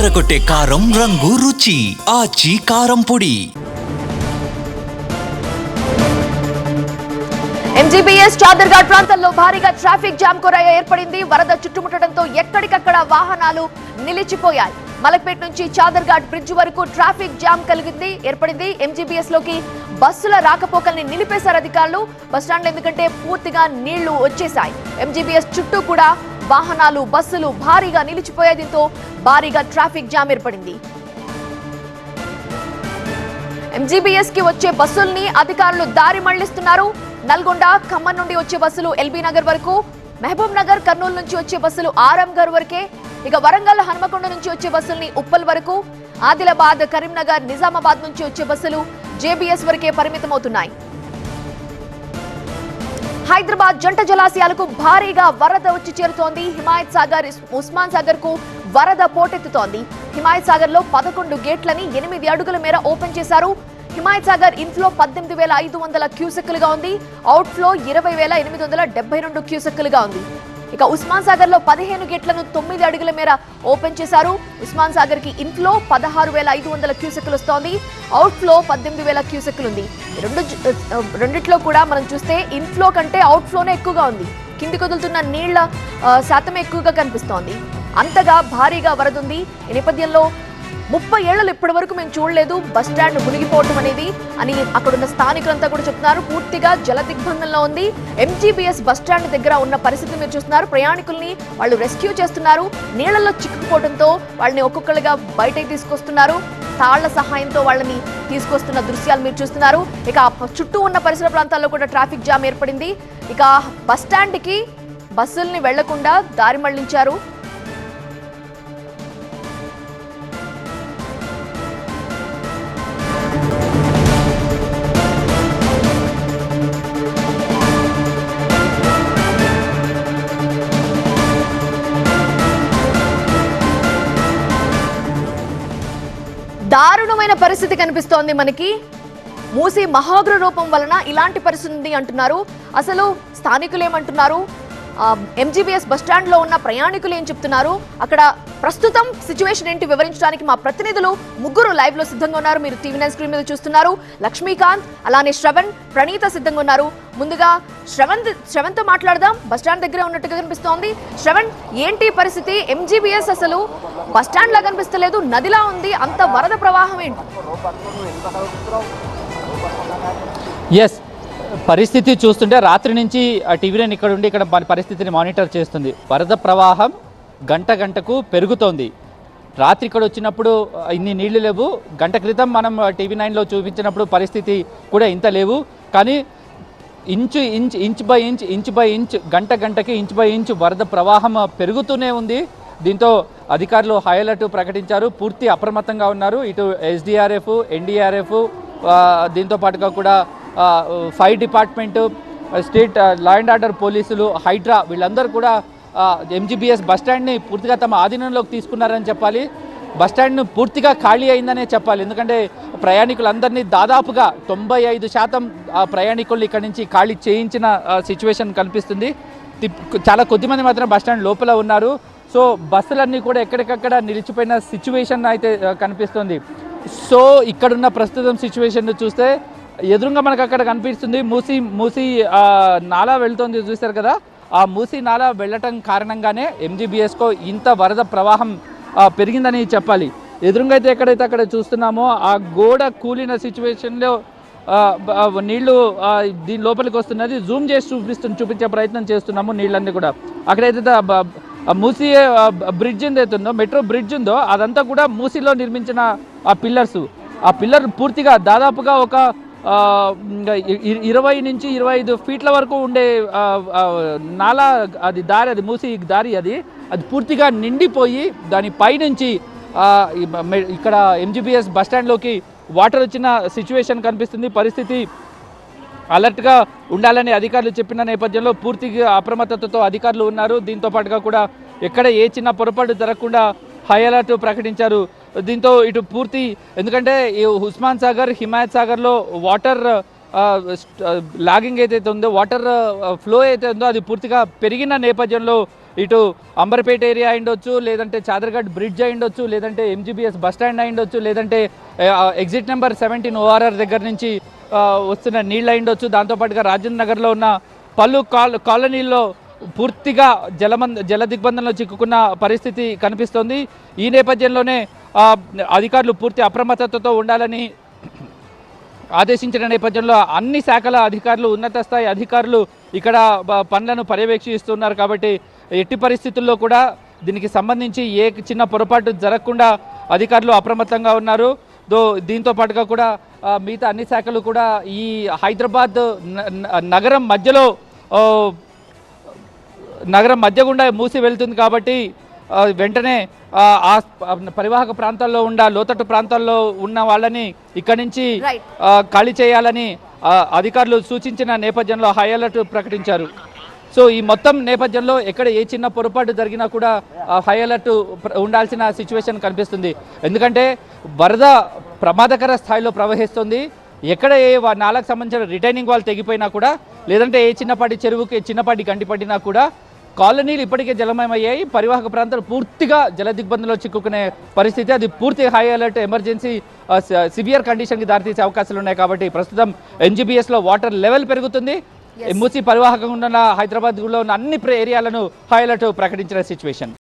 అదరకొట్టే కారం రంగు రుచి ఆచి కారం పొడి. ఎంజీబీఎస్ చాదర్ఘాట్ ప్రాంతంలో భారీగా ట్రాఫిక్ జామ్ ఏర్పడింది. వరద చుట్టుముట్టడంతో ఎక్కడికక్కడ వాహనాలు నిలిచిపోయాయి. మలక్పేట్ నుంచి చాదర్ఘాట్ బ్రిడ్జ్ వరకు ట్రాఫిక్ జామ్ ఏర్పడింది. ఎంజీబీఎస్ లోకి బస్సుల రాకపోకల్ని నిలిపేశారు అధికారులు. బస్టాండ్లు ఎందుకంటే పూర్తిగా నీళ్లు వచ్చేశాయి. ఎంజీబీఎస్ చుట్టూ కూడా వాహనాలు బస్సులు భారీగా నిలిచిపోయాయి. దీంతో భారీగా ట్రాఫిక్ జామ్ ఏర్పడింది. ఎంజీబీఎస్ కి వచ్చే బస్సుల్ని అధికారులు దారి మళ్లిస్తున్నారు. నల్గొండ ఖమ్మం నుండి వచ్చే బస్సులు ఎల్బీ నగర్ వరకు, మహబూబ్ నగర్ కర్నూలు నుంచి వచ్చే బస్సులు ఆరంఘర్ వరకే. ఇక వరంగల్ హనుమకొండ నుంచి వచ్చే బస్సుల్ని ఉప్పల్ వరకు, ఆదిలాబాద్ కరీంనగర్ నిజామాబాద్ నుంచి వచ్చే బస్సులు జేబీఎస్ వరకే పరిమితమవుతున్నాయి. హైదరాబాద్ జంట జలాశయాలకు భారీగా వరద వచ్చి చేరుతోంది. హిమాయత్ సాగర్, ఉస్మాన్ సాగర్ కు వరద పోటెత్తుతోంది. హిమాయత్ సాగర్ లో 11 గేట్లని 8 అడుగుల మేర ఓపెన్ చేశారు. హిమాయత్ సాగర్ ఇన్ఫ్లో 18,500 క్యూసెక్కులుగా ఉంది. అవుట్ఫ్లో 20,872 క్యూసెక్కులుగా ఉంది. ఇక ఉస్మాన్ సాగర్ లో 15 గేట్లను 9 అడుగుల మేర ఓపెన్ చేశారు. ఉస్మాన్ సాగర్ కి ఇన్ఫ్లో 16,500 క్యూసెక్కులు వస్తోంది. అవుట్ఫ్లో 18,000 క్యూసెక్కులు ఉంది. రెండిట్లో కూడా మనం చూస్తే ఇన్ఫ్లో కంటే అవుట్ఫ్లోనే ఎక్కువగా ఉంది. కిందికి వదులుతున్న నీళ్ల శాతం ఎక్కువగా కనిపిస్తోంది. అంతగా భారీగా వరదుంది. ఈ నేపథ్యంలో 30 ఏళ్లలో ఇప్పటి వరకు మేము చూడలేదు బస్టాండ్ మునిగిపోవటం అనేది అని అక్కడున్న స్థానికులంతా కూడా చెప్తున్నారు. పూర్తిగా జల దిగ్బంధంలో ఉంది. ఎంజీబీఎస్ బస్టాండ్ దగ్గర ఉన్న పరిస్థితి మీరు చూస్తున్నారు. ప్రయాణికుల్ని వాళ్ళు రెస్క్యూ చేస్తున్నారు. నీళ్లలో చిక్కుకుపోవడంతో వాళ్ళని ఒక్కొక్కరుగా బయటకి తీసుకొస్తున్నారు. తాళ్ల సహాయంతో వాళ్ళని తీసుకొస్తున్న దృశ్యాలు మీరు చూస్తున్నారు. ఇక చుట్టూ ఉన్న పరిసర ప్రాంతాల్లో కూడా ట్రాఫిక్ జామ్ ఏర్పడింది. ఇక బస్టాండ్కి బస్సుల్ని వెళ్లకుండా దారి మళ్లించారు. దారుణమైన పరిస్థితి కనిపిస్తోంది మనకి. మూసి మహోగ్ర రూపం వలన ఇలాంటి పరిస్థితి అంటున్నారు. అసలు స్థానికులు ఏమంటున్నారు, ఎంజీబీఎస్ బస్టాండ్ లో ఉన్న ప్రయాణికులు ఏం చెప్తున్నారు, అక్కడ ప్రస్తుతం సిచ్యువేషన్ ఏంటి వివరించడానికి మా ప్రతినిధులు ముగ్గురు లైవ్ లో సిద్ధంగా ఉన్నారు. మీరు టీవీ9 స్క్రీన్ మీద చూస్తున్నారు. లక్ష్మీకాంత్, అలానే శ్రవణ్, ప్రణీత సిద్ధంగా ఉన్నారు. ముందుగా శ్రవణ్ తో మాట్లాడదాం. బస్టాండ్ దగ్గర ఉన్నట్టుగా కనిపిస్తోంది. శ్రవణ్, ఏంటి పరిస్థితి? ఎంజీబీఎస్ అసలు బస్టాండ్ లా కనిపిస్తలేదు, నదిలా ఉంది. అంత వరద ప్రవాహం ఏంటి? ఎస్, పరిస్థితి చూస్తుంటే రాత్రి నుంచి టీవీ9 ఇక్కడ ఉండి ఇక్కడ పరిస్థితిని మానిటర్ చేస్తుంది. వరద ప్రవాహం గంటకు పెరుగుతోంది. రాత్రి ఇక్కడ వచ్చినప్పుడు ఇన్ని నీళ్లు లేవు. గంట క్రితం మనం టీవీ9లో చూపించినప్పుడు పరిస్థితి కూడా ఇంత లేవు. కానీ ఇంచ్ బై ఇంచ్ గంటకి ఇంచ్ బై ఇంచ్ వరద ప్రవాహం పెరుగుతూనే ఉంది. దీంతో అధికారులు హై అలర్ట్ ప్రకటించారు. పూర్తి అప్రమత్తంగా ఉన్నారు. ఇటు ఎస్డీఆర్ఎఫ్, ఎన్డీఆర్ఎఫ్, దీంతో పాటుగా కూడా fire department, state law and order పోలీసులు, హైడ్రా వీళ్ళందరూ కూడా ఎంజీబీఎస్ బస్టాండ్ని పూర్తిగా తమ ఆధీనంలోకి తీసుకున్నారని చెప్పాలి. బస్టాండ్ను పూర్తిగా ఖాళీ అయిందనే చెప్పాలి. ఎందుకంటే ప్రయాణికులందరినీ దాదాపుగా 95% ప్రయాణికులు ఇక్కడి నుంచి ఖాళీ చేయించిన సిచ్యువేషన్ కనిపిస్తుంది. చాలా కొద్దిమంది మాత్రం బస్టాండ్ లోపల ఉన్నారు. సో బస్సులన్నీ కూడా ఎక్కడికక్కడ నిలిచిపోయిన సిచ్యువేషన్ అయితే కనిపిస్తుంది. సో ఇక్కడున్న ప్రస్తుతం సిచ్యువేషన్ చూస్తే ఎదురుగా మనకు అక్కడ కనిపిస్తుంది మూసీ నాలా వెళ్తుంది, చూస్తారు కదా. ఆ మూసీ నాలా వెళ్ళటం కారణంగానే ఎంజీబీఎస్కో ఇంత వరద ప్రవాహం పెరిగిందని చెప్పాలి. ఎదురుగా అయితే ఎక్కడైతే అక్కడ చూస్తున్నామో ఆ గోడ కూలిన సిచ్యువేషన్లో నీళ్లు దీని లోపలికి వస్తున్నది. జూమ్ చేసి చూపించే ప్రయత్నం చేస్తున్నాము. నీళ్ళన్నీ కూడా అక్కడైతే మూసీ బ్రిడ్జ్ ఏదైతుందో, మెట్రో బ్రిడ్జ్ ఉందో, అదంతా కూడా మూసీలో నిర్మించిన ఆ పిల్లర్స్. ఆ పిల్లర్ పూర్తిగా దాదాపుగా ఒక 20 నుంచి 25 ఫీట్ల వరకు ఉండే నాలా, అది దారి, అది మూసి దారి, అది పూర్తిగా నిండిపోయి దాని పైనుంచి ఇక్కడ ఎంజీబీఎస్ బస్టాండ్లోకి వాటర్ వచ్చిన సిచ్యువేషన్ కనిపిస్తుంది. పరిస్థితి అలర్ట్గా ఉండాలని అధికారులు చెప్పిన నేపథ్యంలో పూర్తిగా అప్రమత్తతతో అధికారులు ఉన్నారు. దీంతో పాటుగా కూడా ఎక్కడ ఏ చిన్న పొరపాటు జరగకుండా హై అలర్ట్ ప్రకటించారు. దీంతో ఇటు పూర్తి, ఎందుకంటే ఈ ఉస్మాన్ సాగర్, హిమాయత్ సాగర్లో వాటర్ లాగింగ్ ఏదైతే ఉందో, వాటర్ ఫ్లో అయితే ఉందో అది పూర్తిగా పెరిగిన నేపథ్యంలో ఇటు అంబర్పేట ఏరియా అయిండొచ్చు, లేదంటే చాదర్ఘట్ బ్రిడ్జ్ అయిండొచ్చు, లేదంటే ఎంజీబీఎస్ బస్ స్టాండ్ అయిండొచ్చు, లేదంటే ఎగ్జిట్ నెంబర్ 17 ORR దగ్గర నుంచి వస్తున్న నీళ్ళు అయిండొచ్చు. దాంతోపాటుగా రాజేంద్ర నగర్లో ఉన్న పలు కాలనీల్లో పూర్తిగా జల దిగ్బంధంలో చిక్కుకున్న పరిస్థితి కనిపిస్తోంది. ఈ నేపథ్యంలోనే అధికారులు పూర్తి అప్రమత్తతతో ఉండాలని ఆదేశించిన నేపథ్యంలో అన్ని శాఖల అధికారులు, ఉన్నత స్థాయి అధికారులు ఇక్కడ పనులను పర్యవేక్షిస్తున్నారు. కాబట్టి ఎట్టి పరిస్థితుల్లో కూడా దీనికి సంబంధించి ఏ చిన్న పొరపాటు జరగకుండా అధికారులు అప్రమత్తంగా ఉన్నారు. దీంతో పాటుగా కూడా మిగతా అన్ని శాఖలు కూడా ఈ హైదరాబాద్ నగరం మధ్య గుండా మూసి వెళ్తుంది. కాబట్టి వెంటనే ఆ పరివాహక ప్రాంతాల్లో లోతట్టు ప్రాంతాల్లో ఉన్న వాళ్ళని ఇక్కడి నుంచి ఖాళీ చేయాలని అధికారులు సూచించిన నేపథ్యంలో హై అలర్ట్ ప్రకటించారు. సో ఈ మొత్తం నేపథ్యంలో ఎక్కడ ఏ చిన్న పొరపాటు జరిగినా కూడా హై అలర్ట్ ఉండాల్సిన సిచ్యువేషన్ కనిపిస్తుంది. ఎందుకంటే వరద ప్రమాదకర స్థాయిలో ప్రవహిస్తుంది. ఎక్కడ ఏ నాలకు సంబంధించిన రిటైనింగ్ వాల్ తెగిపోయినా కూడా, లేదంటే ఏ చిన్నపాటి చెరువుకి చిన్నపాటి గంటి పడినా కూడా కాలనీలు ఇప్పటికే జలమయమయ్యాయి. పరివాహక ప్రాంతాలు పూర్తిగా జల దిగ్బంధంలో చిక్కుకునే పరిస్థితి. అది పూర్తి హై అలర్ట్, ఎమర్జెన్సీ, సివియర్ కండిషన్కి దారితీసే అవకాశాలు ఉన్నాయి. కాబట్టి ప్రస్తుతం ఎన్జీబీఎస్లో వాటర్ లెవెల్ పెరుగుతుంది. మూసి పరివాహకంగా ఉన్న హైదరాబాద్లో ఉన్న అన్ని ఏరియాలను హై అలర్ట్ ప్రకటించిన సిచ్యువేషన్.